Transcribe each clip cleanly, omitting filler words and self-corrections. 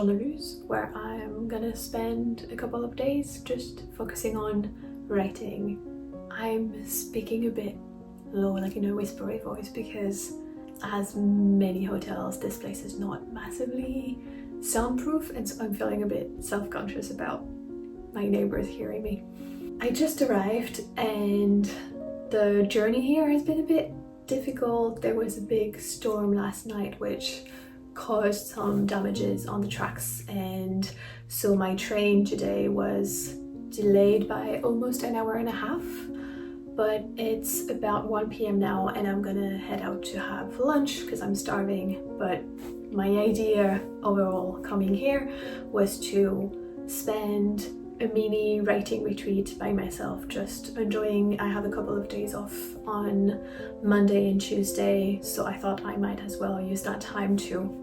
Saint-Jean-de-Luz, where I'm gonna spend a couple of days just focusing on writing. I'm speaking a bit low, like in a whispery voice, because as many hotels, this place is not massively soundproof, and so I'm feeling a bit self-conscious about my neighbors hearing me. I just arrived and the journey here has been a bit difficult. There was a big storm last night which caused some damages on the tracks, and so my train today was delayed by almost an hour and a half. But it's about 1 p.m. now and I'm gonna head out to have lunch because I'm starving. But my idea overall coming here was to spend a mini writing retreat by myself, just enjoying. I have a couple of days off on Monday and Tuesday, so I thought I might as well use that time to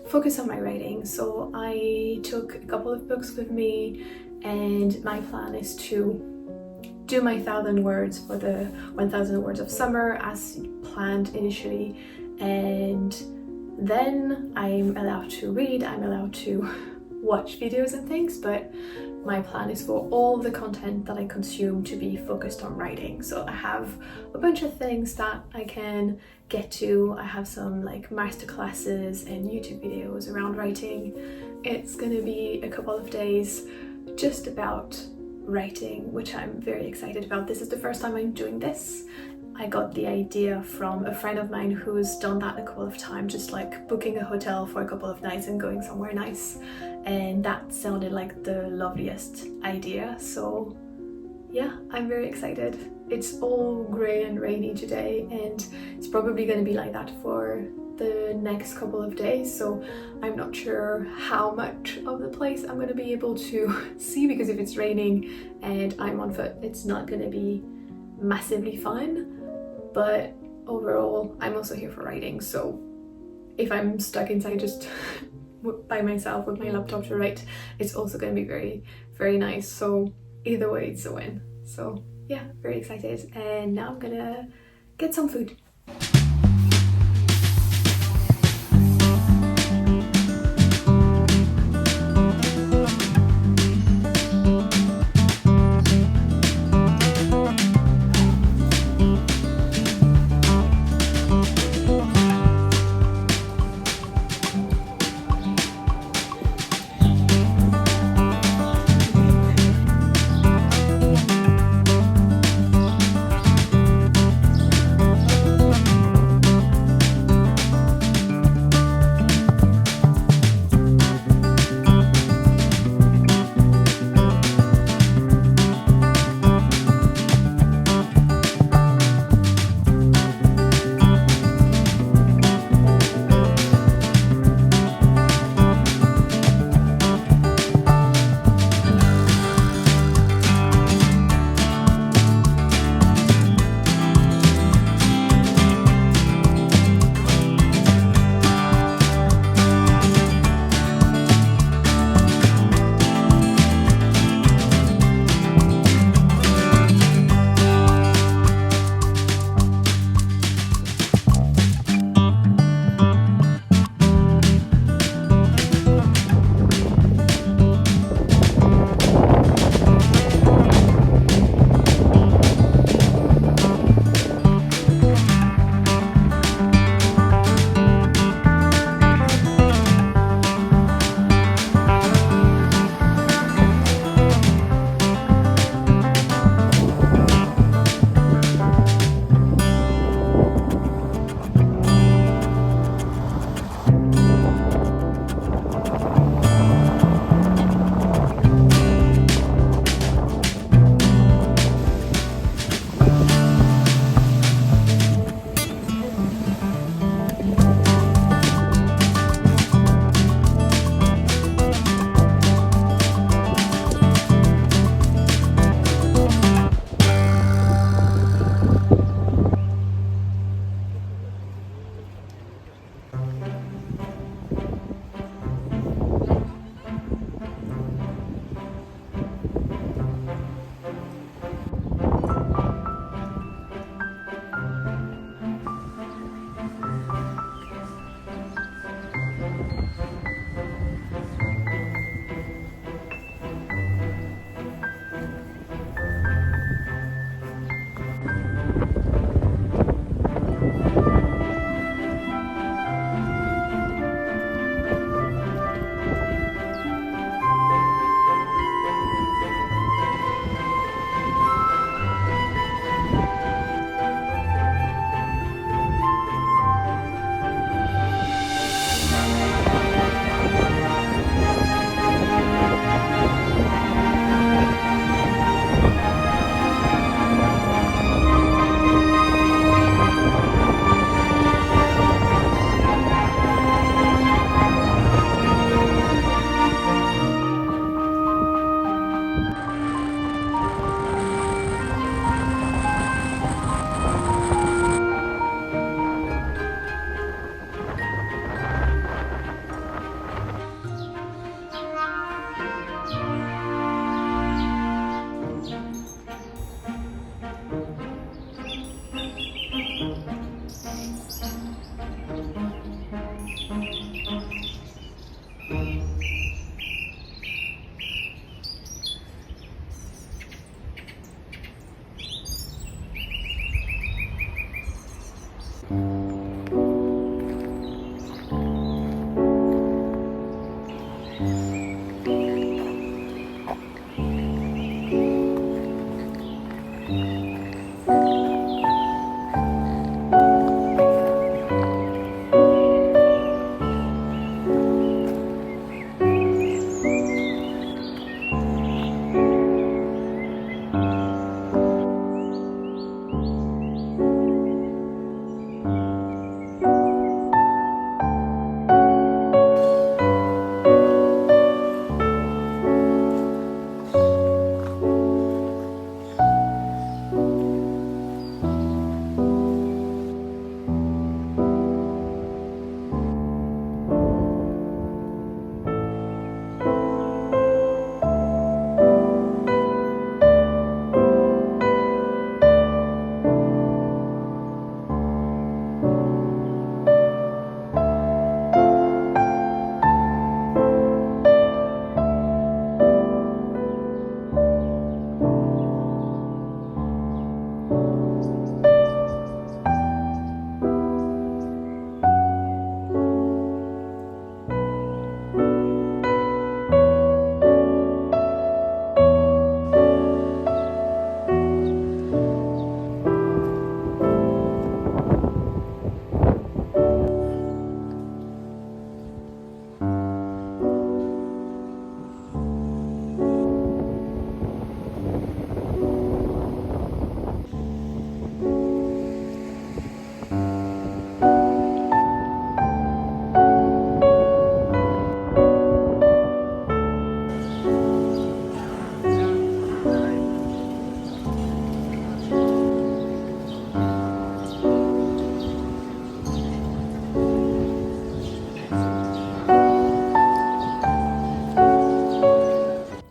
focus on my writing. So I took a couple of books with me, and my plan is to do my 1,000 words for the 1,000 words of summer as planned initially, and then I'm allowed to read, I'm allowed to watch videos and things, but my plan is for all the content that I consume to be focused on writing. So I have a bunch of things that I can get to. I have some like masterclasses and YouTube videos around writing. It's gonna be a couple of days just about writing, which I'm very excited about. This is the first time I'm doing this. I got the idea from a friend of mine who's done that a couple of times, just like booking a hotel for a couple of nights and going somewhere nice, and that sounded like the loveliest idea. So yeah, I'm very excited. It's all grey and rainy today, and it's probably going to be like that for the next couple of days, so I'm not sure how much of the place I'm going to be able to see, because if it's raining and I'm on foot, it's not going to be massively fun. But overall, I'm also here for writing, so if I'm stuck inside just by myself with my laptop to write, it's also going to be very, very nice. So either way, it's a win. So yeah, very excited. And now I'm gonna get some food.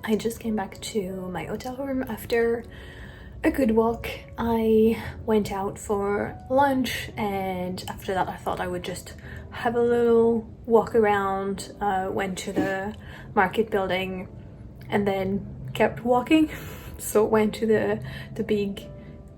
I just came back to my hotel room after a good walk. I went out for lunch, and after that I thought I would just have a little walk around, went to the market building and then kept walking. So went to the big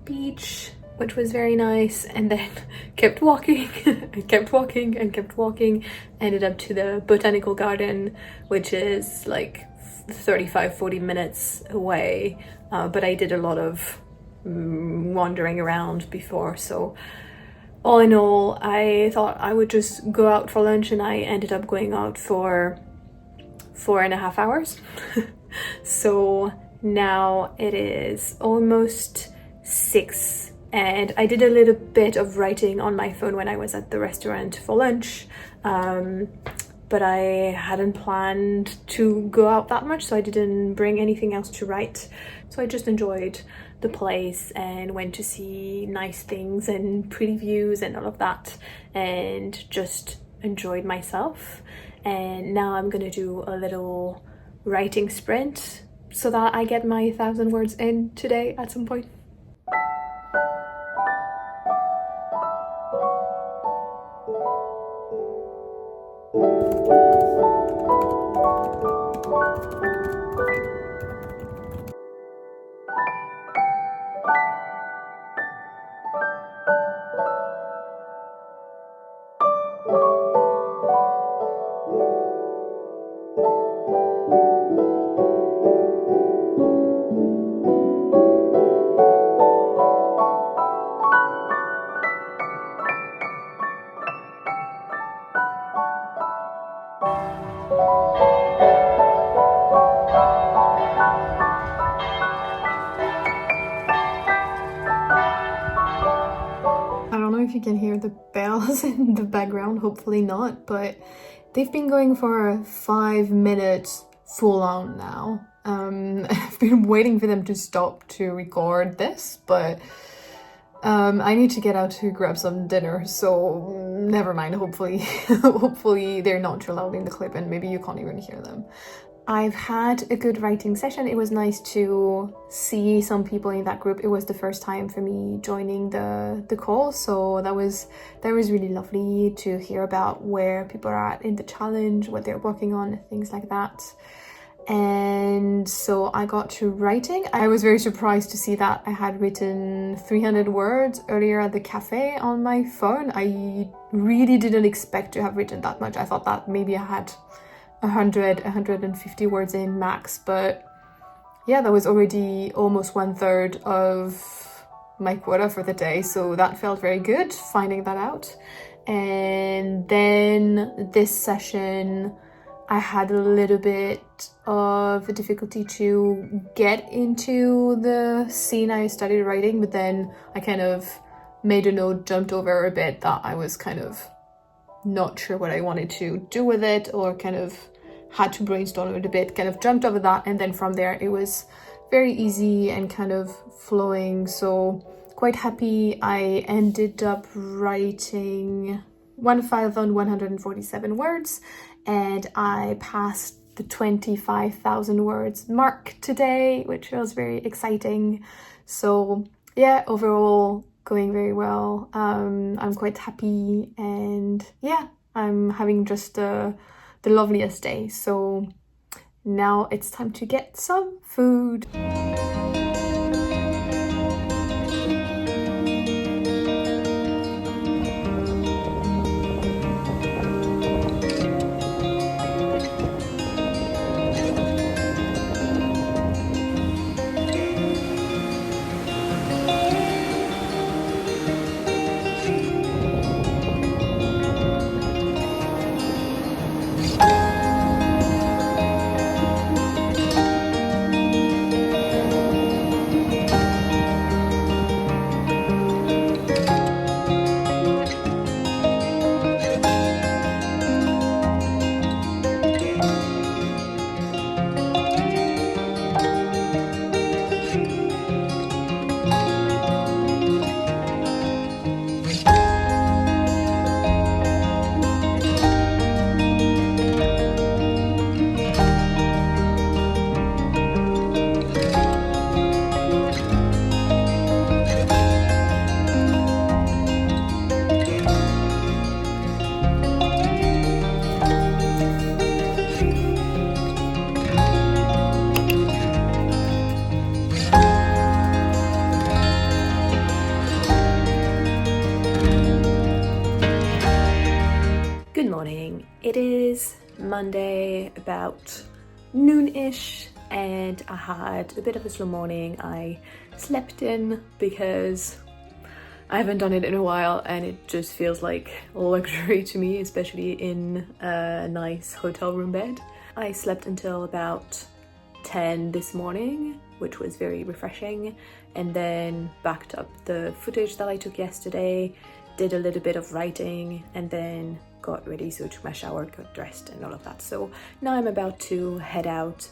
beach, which was very nice, and then kept walking and kept walking and kept walking, ended up to the botanical garden, which is like 35-40 minutes away, but I did a lot of wandering around before, so all in all I thought I would just go out for lunch, and I ended up going out for 4.5 hours. So now it is almost 6, and I did a little bit of writing on my phone when I was at the restaurant for lunch, but I hadn't planned to go out that much, so I didn't bring anything else to write. So I just enjoyed the place and went to see nice things and pretty views and all of that, and just enjoyed myself. And now I'm gonna do a little writing sprint so that I get my 1,000 words in today at some point. If you can hear the bells in the background, hopefully not, but they've been going for 5 minutes full on now. I've been waiting for them to stop to record this, but I need to get out to grab some dinner, so never mind. Hopefully they're not too loud in the clip and maybe you can't even hear them. I've had a good writing session. It was nice to see some people in that group. It was the first time for me joining the call, so that was really lovely to hear about where people are at in the challenge, what they're working on, things like that. And so I got to writing. I was very surprised to see that I had written 300 words earlier at the cafe on my phone. I really didn't expect to have written that much. I thought that maybe I had 150 words in max, but yeah, that was already almost 1/3 of my quota for the day, so that felt very good finding that out. And then this session I had a little bit of a difficulty to get into the scene I started writing, but then I kind of made a note, jumped over a bit, that I was kind of not sure what I wanted to do with it, or kind of had to brainstorm it a bit, kind of jumped over that, and then from there it was very easy and kind of flowing. So quite happy. I ended up writing 1,147 words, and I passed the 25,000 words mark today, which was very exciting. So yeah, overall going very well. I'm quite happy, and yeah, I'm having just the loveliest day. So now it's time to get some food. Good morning. It is Monday about noon-ish and I had a bit of a slow morning. I slept in because I haven't done it in a while and it just feels like luxury to me, especially in a nice hotel room bed. I slept until about 10 this morning, which was very refreshing, and then backed up the footage that I took yesterday, did a little bit of writing, and then got ready, so took my shower, got dressed and all of that. So now I'm about to head out.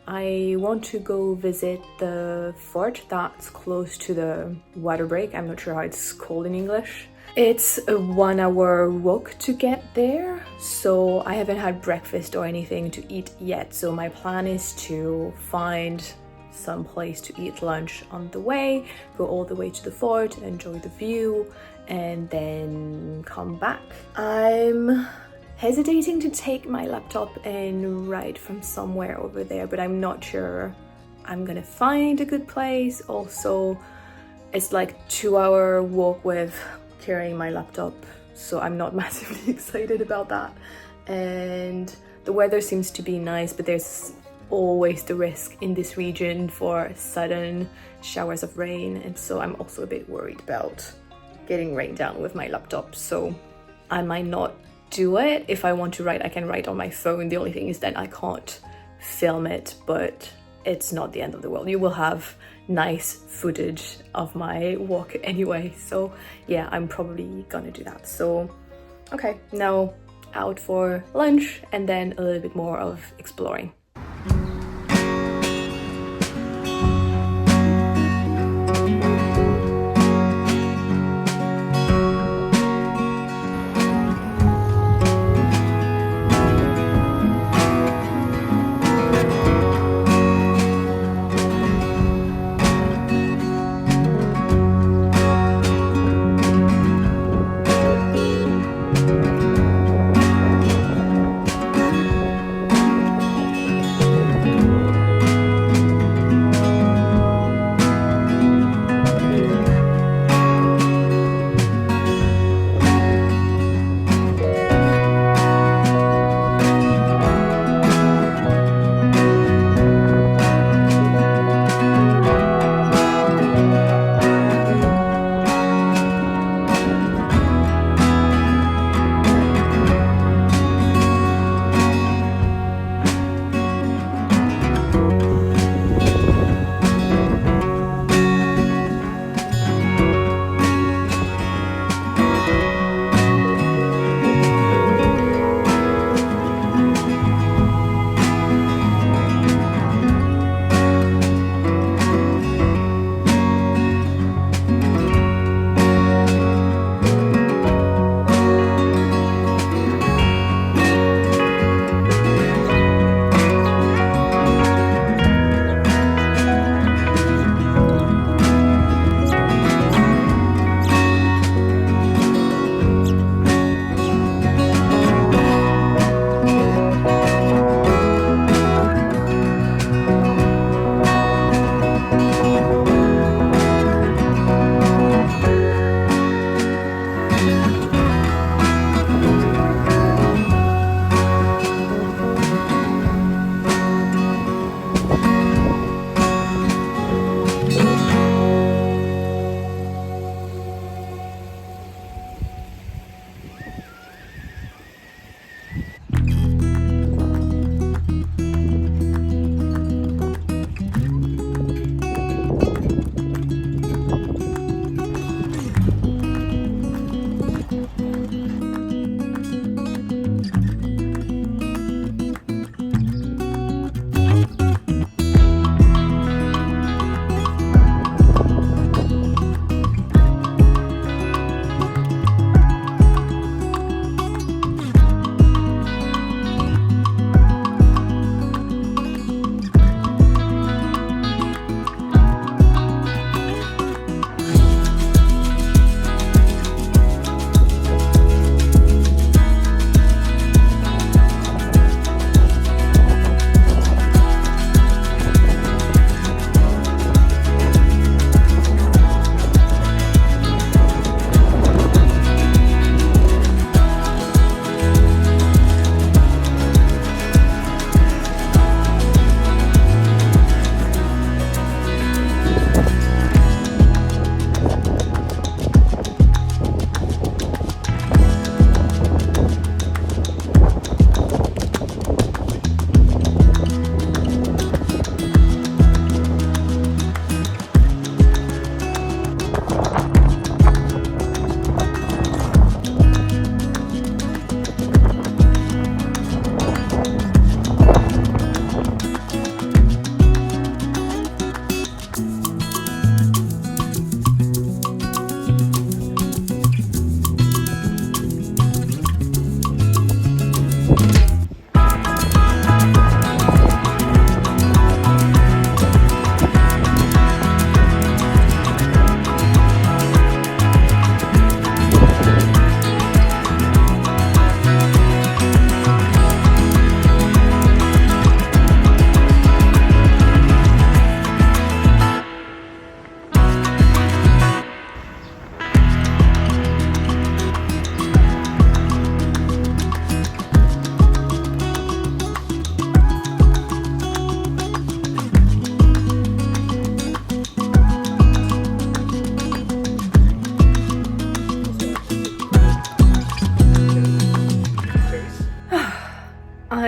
I want to go visit the fort that's close to the water break. I'm not sure how it's called in English. It's a 1 hour walk to get there, so I haven't had breakfast or anything to eat yet. So my plan is to find some place to eat lunch on the way, go all the way to the fort, enjoy the view, and then come back. I'm hesitating to take my laptop and write from somewhere over there, but I'm not sure I'm gonna find a good place. Also, it's like 2 hour walk with carrying my laptop, so I'm not massively excited about that. And the weather seems to be nice, but there's always the risk in this region for sudden showers of rain, and so I'm also a bit worried about getting rained down with my laptop, so I might not do it. If I want to write, I can write on my phone. The only thing is that I can't film it, but it's not the end of the world. You will have nice footage of my walk anyway, so yeah, I'm probably gonna do that. So okay, now out for lunch and then a little bit more of exploring.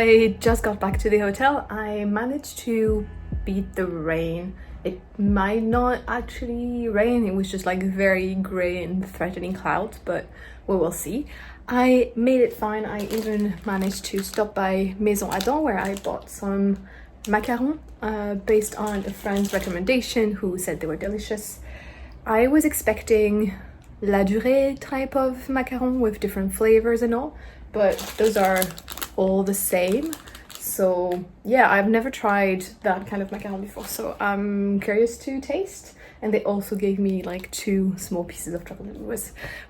I just got back to the hotel. I managed to beat the rain. It might not actually rain, it was just like very grey and threatening clouds, but we will see. I made it fine. I even managed to stop by Maison Adam, where I bought some macarons based on a friend's recommendation who said they were delicious. I was expecting La Durée type of macaron with different flavors and all, but those are all the same. So yeah, I've never tried that kind of macaron before, so I'm curious to taste. And they also gave me like 2 small pieces of chocolate,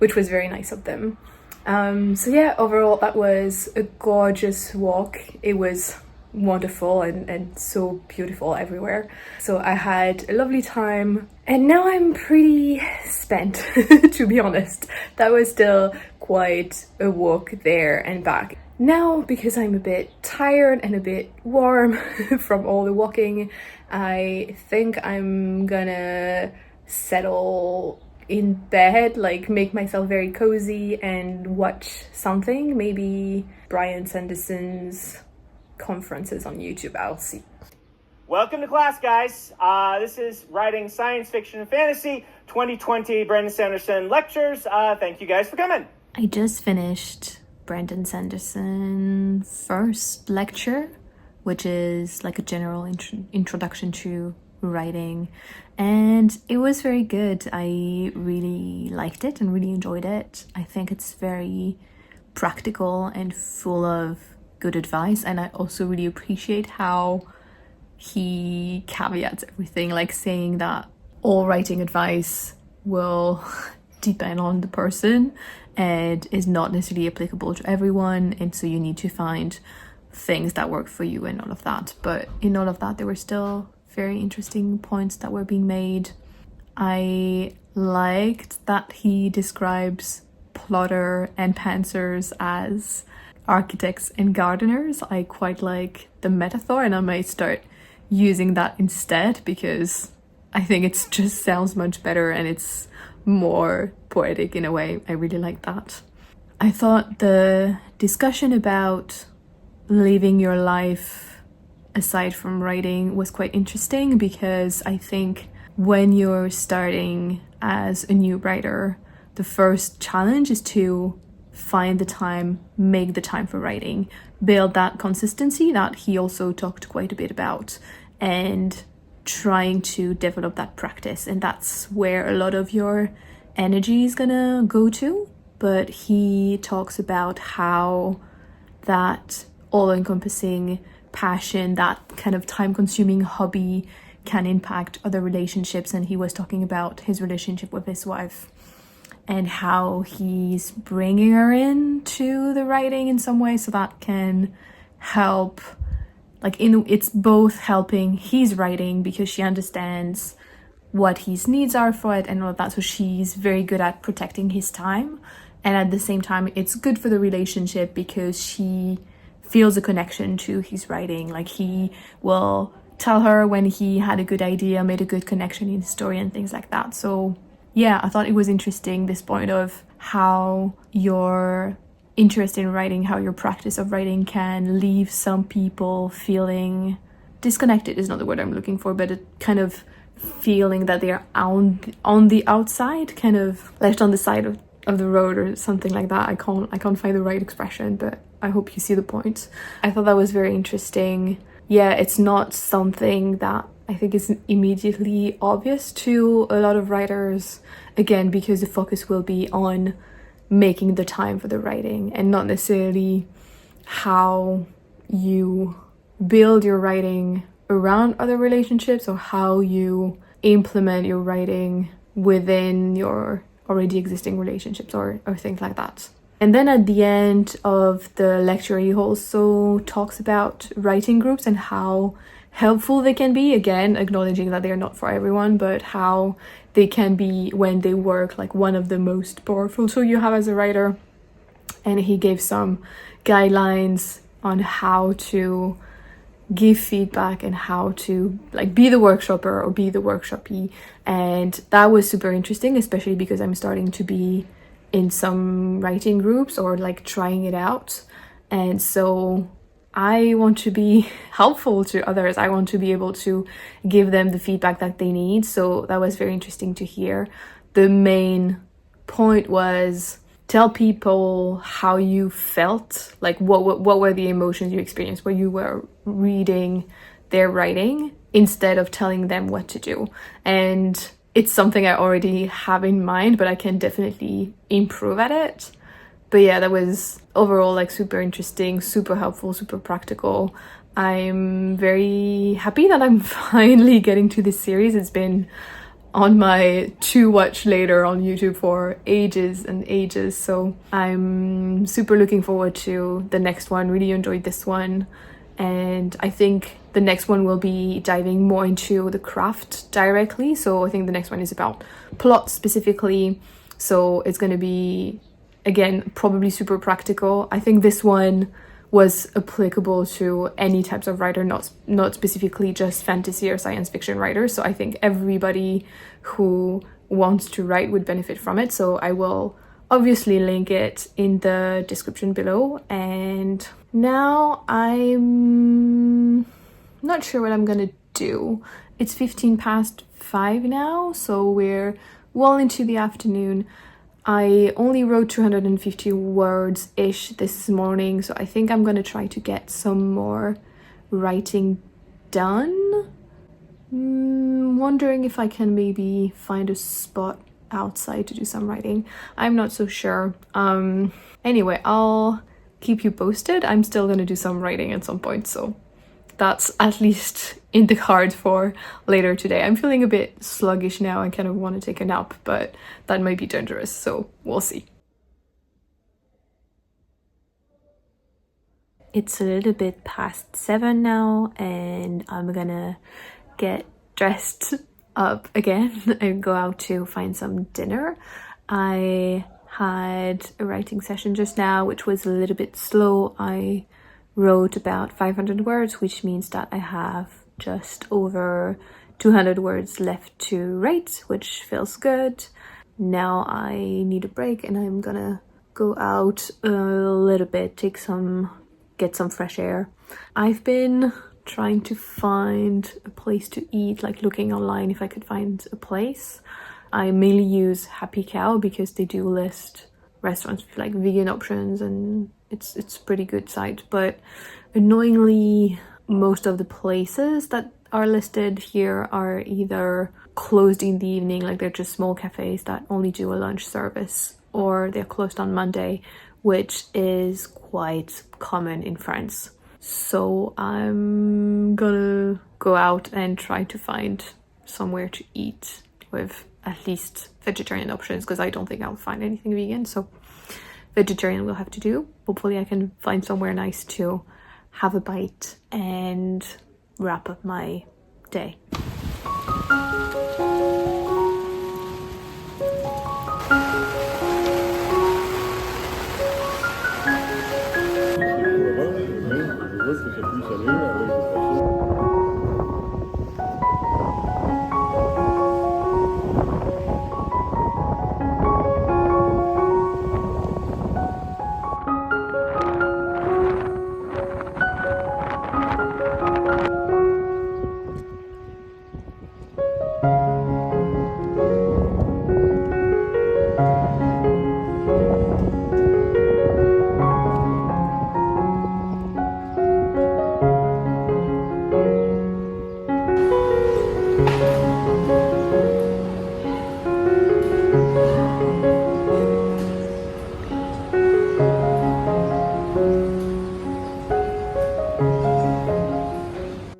which was very nice of them. So yeah, overall that was a gorgeous walk. It was wonderful and so beautiful everywhere. So I had a lovely time, and now I'm pretty spent to be honest. That was still quite a walk there and back. Now, because I'm a bit tired and a bit warm from all the walking, I think I'm gonna settle in bed, like make myself very cozy and watch something, maybe Brian Sanderson's conferences on YouTube. I'll see. Welcome to class, guys. This is Writing Science Fiction and Fantasy 2020 Brandon Sanderson Lectures. Thank you guys for coming. I just finished Brandon Sanderson's first lecture, which is like a general introduction to writing, and it was very good. I really liked it and really enjoyed it. I think it's very practical and full of good advice, and I also really appreciate how he caveats everything, like saying that all writing advice will depend on the person and is not necessarily applicable to everyone, and so you need to find things that work for you and all of that. But in all of that, there were still very interesting points that were being made. I liked that he describes plotter and pantsers as architects and gardeners. I quite like the metaphor, and I might start using that instead because I think it just sounds much better and it's more poetic in a way. I really like that. I thought the discussion about living your life aside from writing was quite interesting, because I think when you're starting as a new writer, the first challenge is to find the time, make the time for writing, build that consistency that he also talked quite a bit about, and trying to develop that practice. And that's where a lot of your energy is gonna go to. But he talks about how that all-encompassing passion, that kind of time-consuming hobby, can impact other relationships. And he was talking about his relationship with his wife and how he's bringing her into the writing in some way, so that can help, like it's both helping his writing because she understands what his needs are for it and all of that, so she's very good at protecting his time, and at the same time it's good for the relationship because she feels a connection to his writing. Like he will tell her when he had a good idea, made a good connection in the story and things like that. So yeah, I thought it was interesting, this point of how your interest in writing, how your practice of writing can leave some people feeling disconnected is not the word I'm looking for, but a kind of feeling that they're on the outside, kind of left on the side of the road or something like that. I can't find the right expression, but I hope you see the point. I thought that was very interesting. Yeah, it's not something that I think is immediately obvious to a lot of writers, again, because the focus will be on making the time for the writing and not necessarily how you build your writing around other relationships or how you implement your writing within your already existing relationships or things like that. And then at the end of the lecture, he also talks about writing groups and how helpful they can be, again acknowledging that they're not for everyone, but how they can be when they work, like one of the most powerful tools you have as a writer. And he gave some guidelines on how to give feedback and how to like be the workshopper or be the workshoppee, and that was super interesting, especially because I'm starting to be in some writing groups or like trying it out, and so I want to be helpful to others. I want to be able to give them the feedback that they need. So that was very interesting to hear. The main point was tell people how you felt, like what were the emotions you experienced when you were reading their writing, instead of telling them what to do. And it's something I already have in mind, but I can definitely improve at it. But yeah, that was overall like super interesting, super helpful, super practical. I'm very happy that I'm finally getting to this series. It's been on my to watch later on YouTube for ages and ages, so I'm super looking forward to the next one. Really enjoyed this one, and I think the next one will be diving more into the craft directly. So I think the next one is about plot specifically, so it's going to be, again, probably super practical. I think this one was applicable to any types of writer, not specifically just fantasy or science fiction writers. So I think everybody who wants to write would benefit from it. So I will obviously link it in the description below. And now I'm not sure what I'm gonna do. It's 5:15 now, so we're well into the afternoon. I only wrote 250 words-ish this morning, so I think I'm gonna try to get some more writing done. Wondering if I can maybe find a spot outside to do some writing. I'm not so sure. Anyway, I'll keep you posted. I'm still gonna do some writing at some point, so that's at least in the cards for later today. I'm feeling a bit sluggish now. I kind of want to take a nap, but that might be dangerous, so we'll see. It's a little bit past 7 now, and I'm gonna get dressed up again and go out to find some dinner. I had a writing session just now, which was a little bit slow. I wrote about 500 words, which means that I have just over 200 words left to write, which feels good. Now I need a break, and I'm gonna go out a little bit, get some fresh air. I've been trying to find a place to eat, like looking online if I could find a place. I mainly use Happy Cow because they do list restaurants with like vegan options, and it's a pretty good site. But annoyingly, most of the places that are listed here are either closed in the evening, like they're just small cafes that only do a lunch service, or they're closed on Monday, which is quite common in France. So I'm gonna go out and try to find somewhere to eat with at least vegetarian options, because I don't think I'll find anything vegan, so vegetarian will have to do. Hopefully I can find somewhere nice to have a bite and wrap up my day.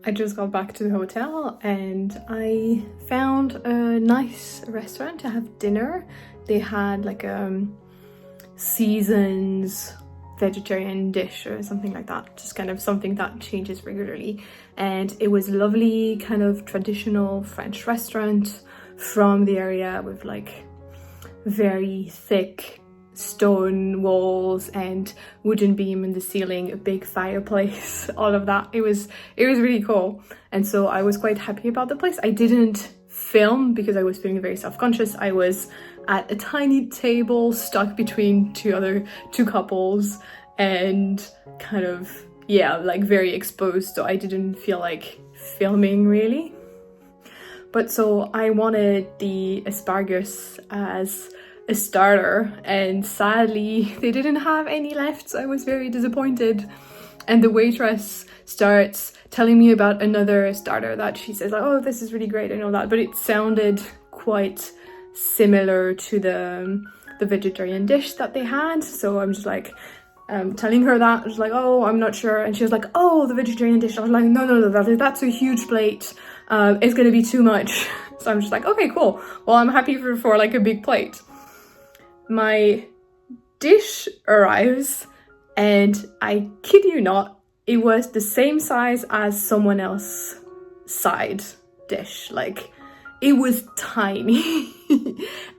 I just got back to the hotel and I found a nice restaurant to have dinner. They had like a seasons vegetarian dish or something like that, just kind of something that changes regularly. And it was lovely, kind of traditional French restaurant from the area with like very thick stone walls and wooden beam in the ceiling, a big fireplace, all of that. It was really cool, and so I was quite happy about the place. I didn't film because I was feeling very self-conscious. I was at a tiny table stuck between two couples and kind of yeah, like very exposed, so I didn't feel like filming really. But so I wanted the asparagus as a starter, and sadly they didn't have any left, so I was very disappointed. And the waitress starts telling me about another starter that she says, like, oh, this is really great, I know that, but it sounded quite similar to the vegetarian dish that they had. So I'm just like telling her that, I was like, oh, I'm not sure, and she was like, oh, the vegetarian dish. I was like, no, that's a huge plate, it's gonna be too much. So I'm just like, okay, cool, well, I'm happy for like a big plate. My dish arrives, and I kid you not, it was the same size as someone else's side dish. Like, it was tiny.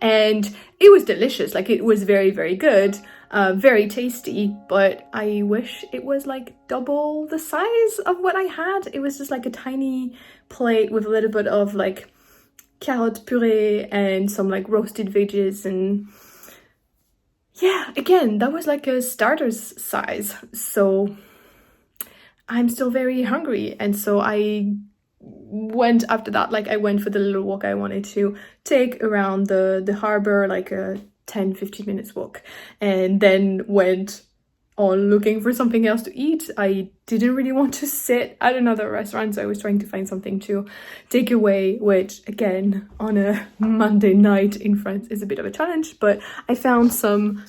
And it was delicious, like it was very, very good, very tasty, but I wish it was like double the size of what I had. It was just like a tiny plate with a little bit of like carrot puree and some like roasted veggies, and yeah, again, that was like a starter's size. So I'm still very hungry, and so I went after that, like I went for the little walk I wanted to take around the harbor, like a 10-15 minutes walk, and then went on looking for something else to eat. I didn't really want to sit at another restaurant, so I was trying to find something to take away, which again on a Monday night in France is a bit of a challenge, but I found some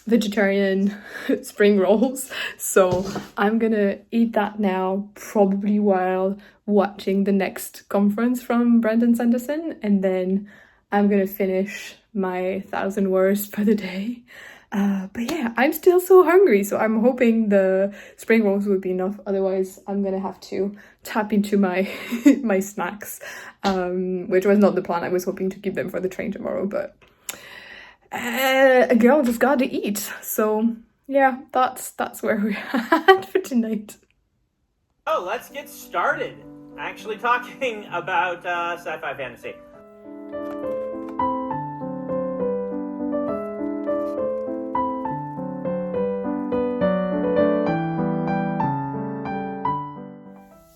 vegetarian spring rolls, so I'm gonna eat that now, probably while watching the next conference from Brandon Sanderson, and then I'm gonna finish my 1,000 words for the day. But yeah, I'm still so hungry, so I'm hoping the spring rolls will be enough. Otherwise, I'm gonna have to tap into my my snacks, which was not the plan. I was hoping to keep them for the train tomorrow, but a girl just gotta eat. So yeah, that's where we're at for tonight. Oh, let's get started. Actually talking about sci-fi fantasy.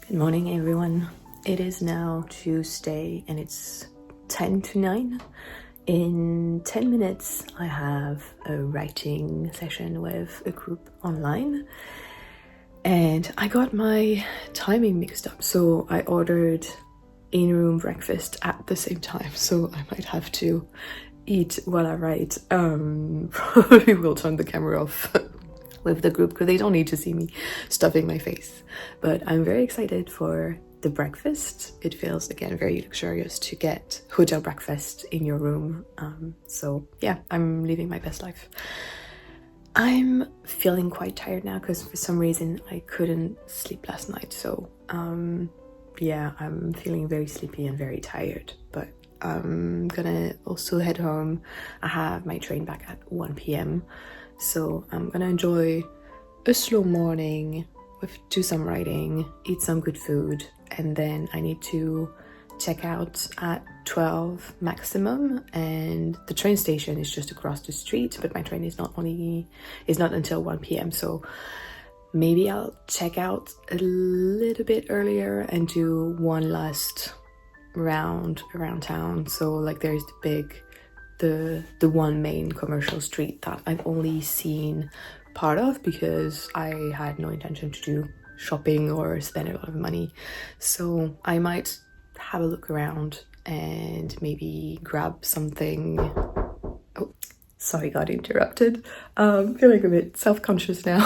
Good morning, everyone. It is now Tuesday and it's 10 to 9. In 10 minutes, I have a writing session with a group online, and I got my timing mixed up. So I ordered in-room breakfast at the same time, so I might have to eat while I write. Probably will turn the camera off with the group because they don't need to see me stuffing my face. But I'm very excited for the breakfast. It feels again very luxurious to get hotel breakfast in your room. So yeah, I'm living my best life. I'm feeling quite tired now because for some reason I couldn't sleep last night. So yeah, I'm feeling very sleepy and very tired, but I'm gonna also head home. I have my train back at 1 p.m. So I'm gonna enjoy a slow morning, do some writing, eat some good food, and then I need to check out at 12 maximum, and the train station is just across the street, but my train is not until 1 p.m. so maybe I'll check out a little bit earlier and do one last round around town. So like there's the one main commercial street that I've only seen part of because I had no intention to do shopping or spend a lot of money. So I might have a look around and maybe grab something. Oh, sorry, got interrupted. Feeling a bit self-conscious now.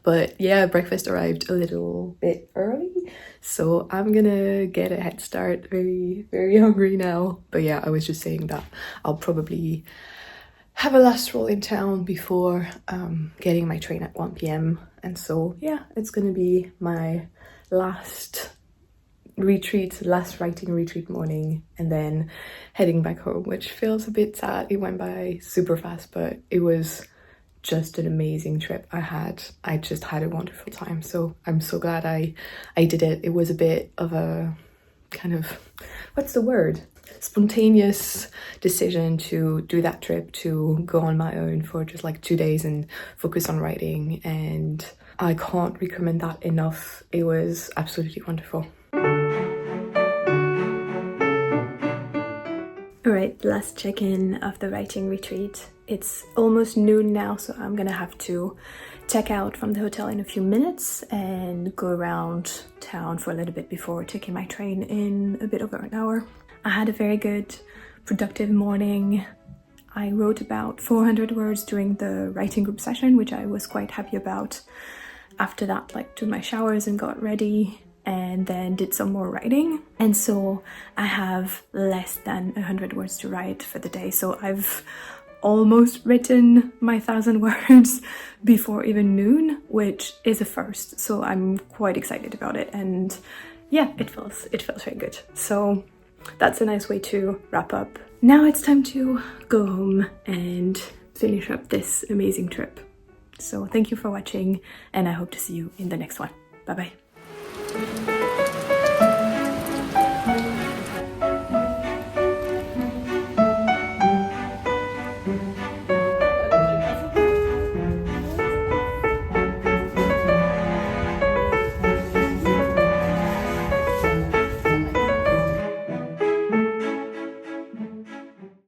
But yeah, breakfast arrived a little bit early, so I'm gonna get a head start. Very, very hungry now. But yeah, I was just saying that I'll probably have a last roll in town before getting my train at 1 p.m. And so yeah, it's gonna be my last writing retreat morning, and then heading back home, which feels a bit sad. It went by super fast, but it was just an amazing trip. I just had a wonderful time, so I'm so glad I did it. It was a bit of a kind of, what's the word, spontaneous decision to do that trip, to go on my own for just like 2 days and focus on writing. And I can't recommend that enough. It was absolutely wonderful. Alright, last check-in of the writing retreat. It's almost noon now, so I'm gonna have to check out from the hotel in a few minutes and go around town for a little bit before taking my train in a bit over an hour. I had a very good, productive morning. I wrote about 400 words during the writing group session, which I was quite happy about. After that, like, took my showers and got ready, and then did some more writing. And so I have less than 100 words to write for the day. So I've almost written my 1,000 words before even noon, which is a first. So I'm quite excited about it. And yeah, it feels very good. So that's a nice way to wrap up. Now it's time to go home and finish up this amazing trip. So thank you for watching, and I hope to see you in the next one. Bye bye.